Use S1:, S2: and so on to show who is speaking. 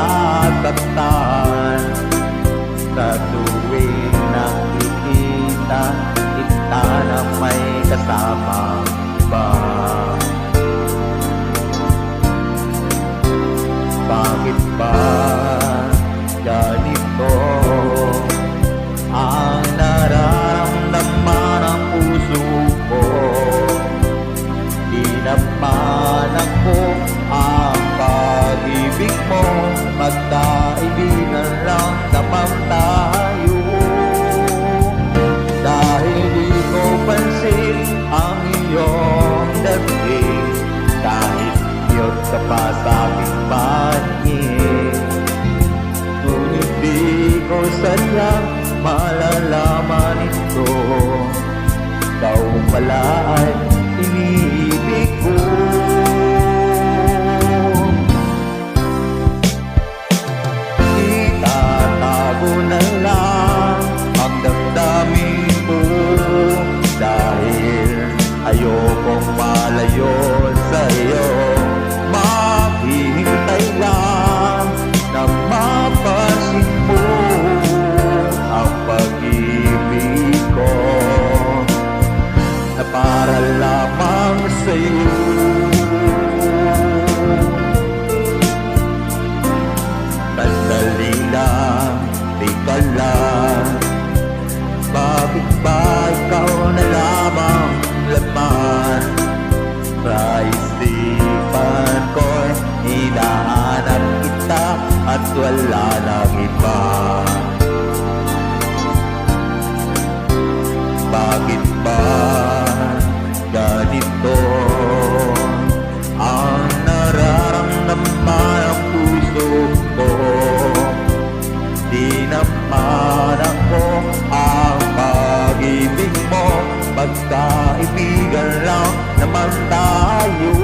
S1: nasasaktan sa tuwing nakikita kita na may kasama ba? Bakit ba ganito ang nararamdaman ng puso ko? Di naman ako ang pag-ibig mo, magkaibigan lang naman tayo. Dahil di ko pansin ang iyong dating, kahit yun ka pa sa aking paningin. Ngunit di ko sadyang malalaman ito, ikaw pala ay iniibig ko. Itatago na lang ang damdamin ko, dahil ayokong malayo sa'yo. Maghihintay lang na mapansin mo ang pag-ibig ko, na para lamang sa'yo. Sandali lang, tika lang, bakit ba ikaw na lamang laman sa isipan ko? Hinahanap kita at wala nang iba. Bakit ba ganito ang nararamdaman ng puso ko? Di naman ako ang pag-ibig mo, magkaibigan lang naman tayo.